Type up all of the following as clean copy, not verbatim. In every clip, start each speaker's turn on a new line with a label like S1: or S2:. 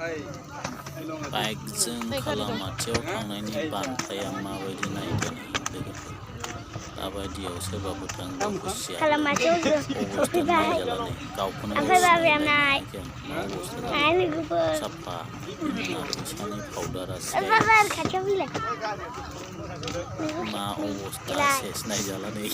S1: बाइकजों खालामाथियाव थांनायनि बान्थाया माबायदि नायदों लोगोफोर दाबायदियाव सोरबाफोर थाङोबा खुसिया अबस्थायानो नायजालालै गावखौनो साफा फैसानि पाउडारा मा अबस्था सेस नायजाला नै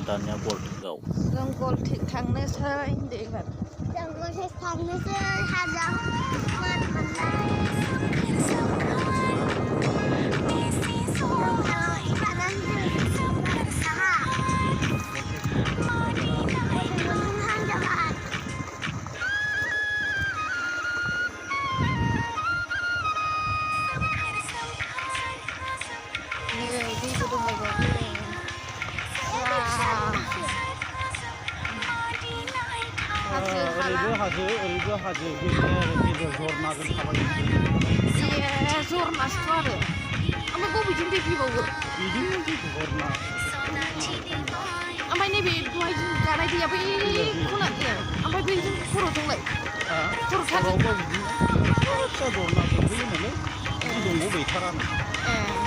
S1: दानिया गलटेकआव
S2: जों गलटेक थांनोसै होनदो एबार जों गलटेक थांनोसै हाजोआव
S3: ओरैबो हाजो गेजेर जरनाजों थाबायनोसै
S2: जरनासोथ' आरो ओमफ्राय बबेजों दै फैबावो
S3: बिदिनो जरना
S2: ओमफ्राय नैबे दहाय जों गानाय दैया बै खनाजों ओमफ्राय बैजों खर'जोंलाय
S3: खर'आवबो बिदिनो फिसा जरना सौफैयो नालाय दंग' गैथारानो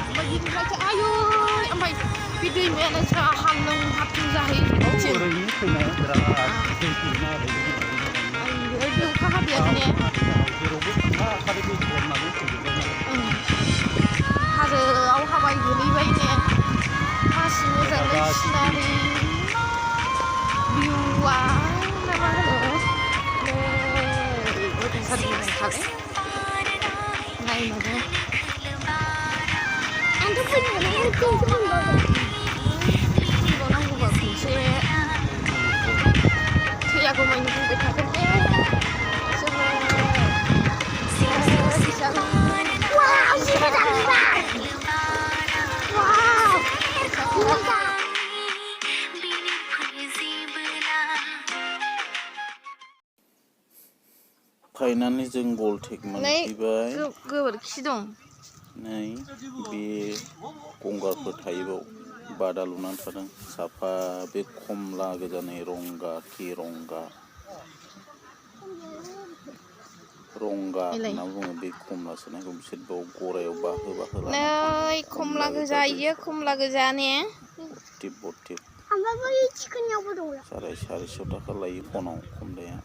S2: ओमफ्य बिनिफ्रायसो आयौ ओमफ्राय बे दैमायानो जा हालुं हाथुं जाहैयो
S3: ओरैनो फैनाया बिराद दै फैयोना
S2: ओरैनो अखा हादैयानो ने
S3: जेरावबो थांना आरो दै जरनाजों फैजोबबाय नालाय
S2: हाजोआव हाबाय गोलैबाय ने मासि मोजांनो सिनारि भिउआ ना मा होनो ओरैबायदि मोजांखालै नायनोबो आंथ' फैबावनांगौबा खनसे थैयागौमानि बुंबाय थागोन दे
S1: फाइनालि जों गलटेक मोनफैबाय
S2: गोबोरखि दं
S1: नै बे गंगारफोर थायोबाव बादा लुनानै थादों साफा बे खमला गोजानै रंगा तिरंगा होनना बुङो बे खमला सोनायखौ बिसोर बाव गरायाव बाहो
S2: नै खमला गोजा इयो खमला गोजा ने
S1: बटिब सारायसो थाखा लायो फनाव खमलाया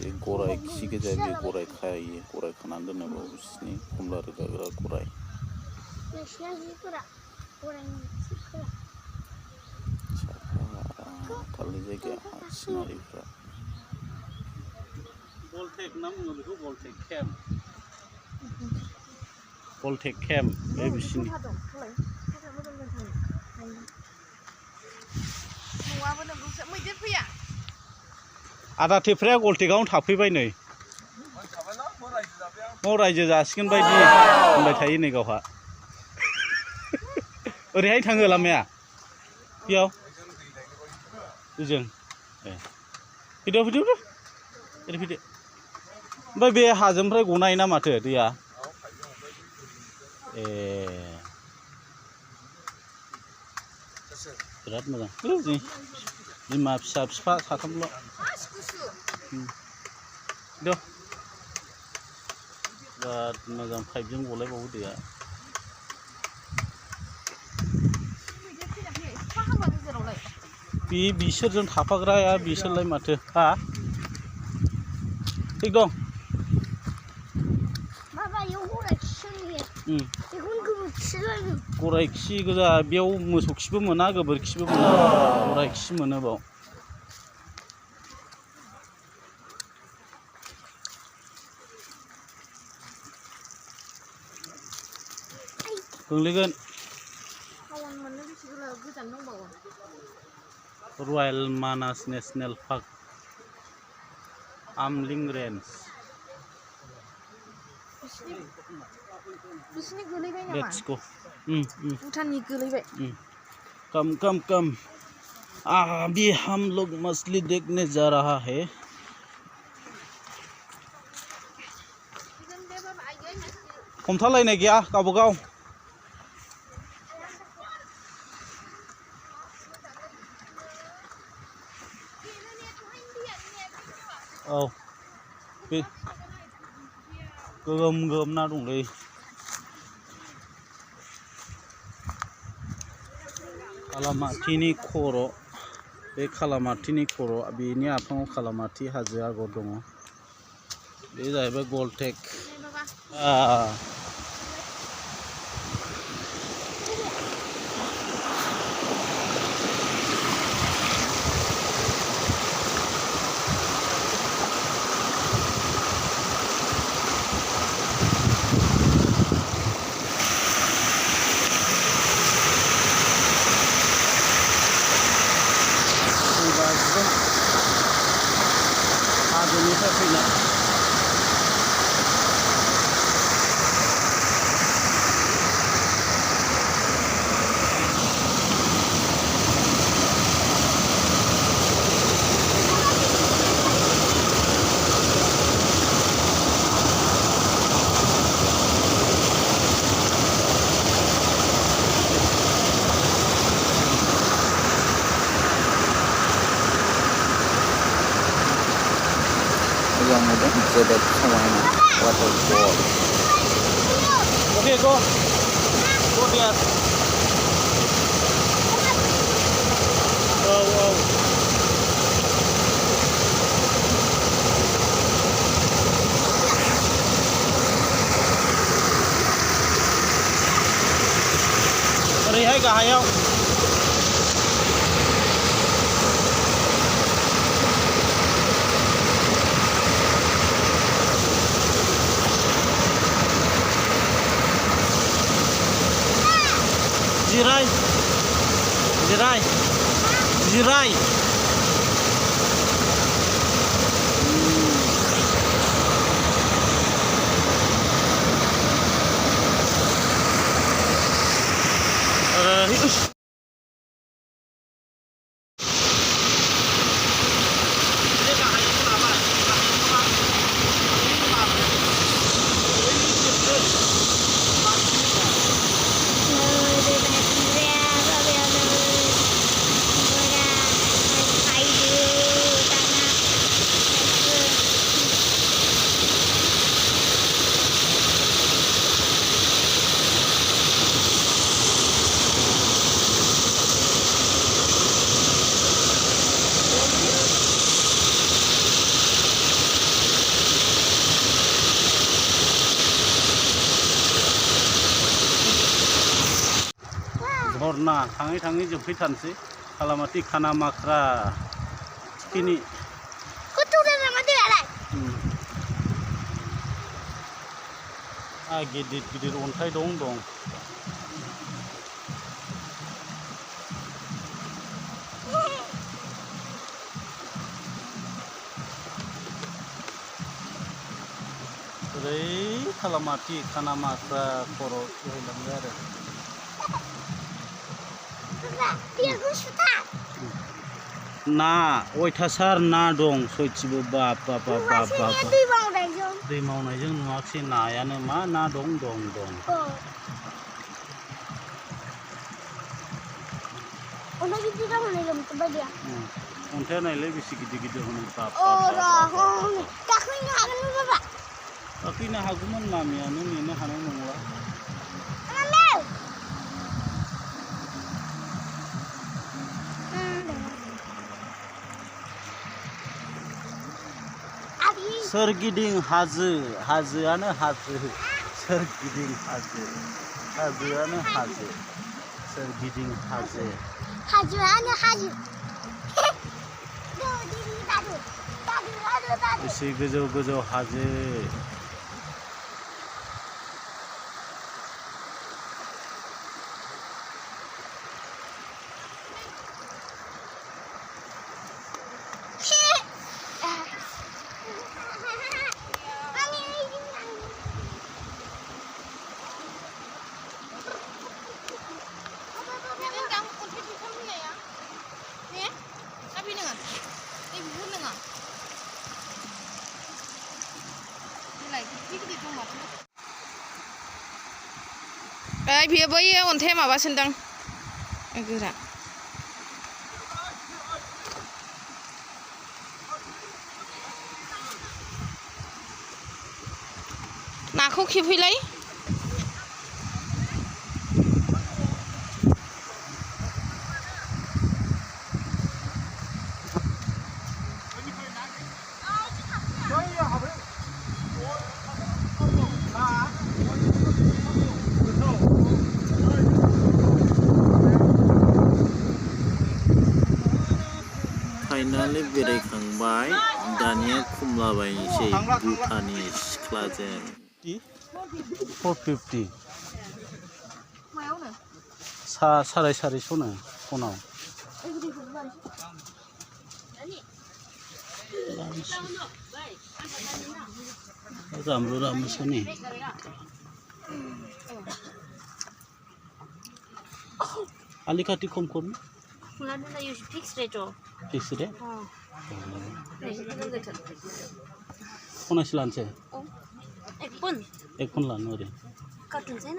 S1: बे गराय खि गोजा बे गराय खायो गराय खानानै दोनोबो बिसिनि खमला रोगाग्रा गराय साफा खालि जायगाया सिनारिफ्रा
S3: गलटेक ना बुङो बेखौ गलटेक केम्प बे बिसिनि
S2: मैदेर फैया
S3: आदा थेफ्राया गलटेकआवनो थाफैबाय नै रायजो जासिगोन बायदि होनबाय थायो नै गावहा ओरैहाय थाङो लामाया बेयाव ओजों फैदो ओरै फैदो ओमफ्राय बे हाजोनिफ्राय गनाय ना माथो दैया बिराद मोजां बिमा फिसा बिफा साथामल' बिराद मोजां पाइपजों गलायबावो दैया बिसोरजों थाफाग्राया बिसोरलाय माथो हा थिग दं गराय खि गोजा बेयाव मोसौ खिबो मोना गोबोरखिबो मोना गराय खि मोनो बाव गोग्लैगोन रयेल मानास नेशनेल पार्क आमलिं रेन्ज
S2: बिसिनि गोलैबाय नामा
S3: लेट्स गो
S2: भुटाननि गोलैबाय
S3: कम अभी हम लोग मछली देखने जा रहा है हमथालायनाय गैया गावबागाव औ बे गोगोम ना दंलै खालामाथिनि खर' बे खालामाथिनि खर' बेनि आफाङाव खालामाथि हाजो आगर दङ बे जाहैबाय गलटेक हाजोनिफ्राय फैनाय
S1: मोजां नुदों जोबोद समायना waterfall
S3: Oke, go there. Wow. ओरैहाय गाहायाव जिराय झरना थाङै जोबफैथारनोसै खालामाथि खानामाख्रा थिखिनि गिदिर अन्थाइ दं ओरै खालामाथि खानामाख्रा खर' बोहैलाङो आरो ना अयथासार ना दं सयथिबो बाब दै मावनायजों नुवाखसै नायानो मा ना दं अन्थाइया नायलाय बेसे गिदिर हनै गाखोनो हागौमोन मामियानो नेनो हानाय नंला सोरगिदिं हाजोआनो हाजो सोरगिदिं हाजोआनो हाजो सोरगिदिं हाजोआनो हाजो एसे गोजौ हाजो
S2: ओइ बियो बैयो अन्थाइया माबासोनदां गोरा नाखौ खेबहैलाय
S1: फाइनालि बेरायखांबाय दानिया खमला बायनोसै भुटाननि सिख्लाजों
S3: 450
S2: मायावनो
S3: साराय 450नो फनाव रामरु रामसोनि आलिकाटी खम खम
S2: Kulanya you fix rate oh.
S3: Fix rate?
S2: Oh.
S3: लानोसै
S2: Oh. एक
S3: फन लानो ओरै
S2: कार्टुन
S3: छैन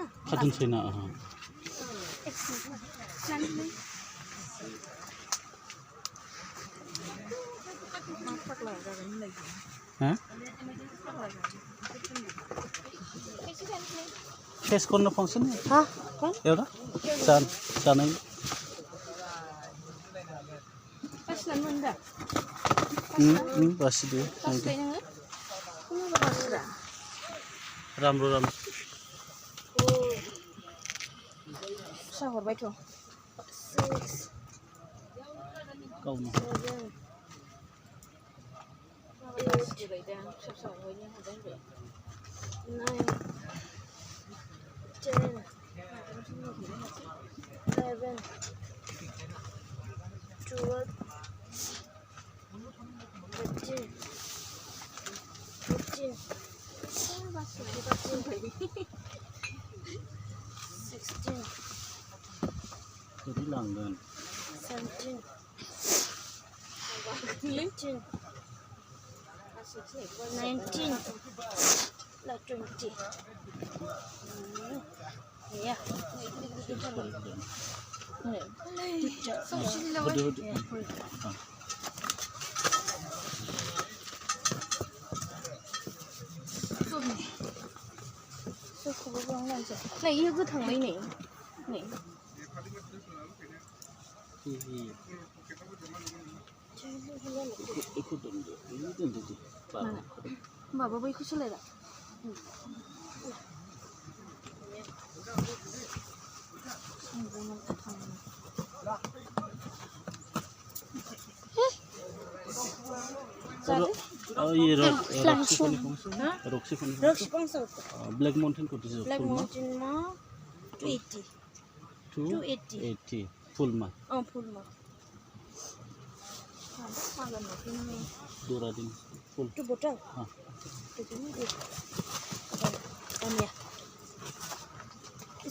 S3: फेस गर्न पाउँछ नि एउटा जानै बासिदियो राम्रो
S2: फिसा हरबायथ'
S3: गावनो jadi langgan
S2: 17 19 là 20 ya này như cứ thằng mấy này Bapak bayi kucing leda.
S3: ये रॉक्सी ब्लैक माउंटेन को
S2: Black Mountain ma 280
S3: फुल मा
S2: full ma
S3: Dura din full
S2: tu botol
S3: हाँ
S2: tu ni dia ya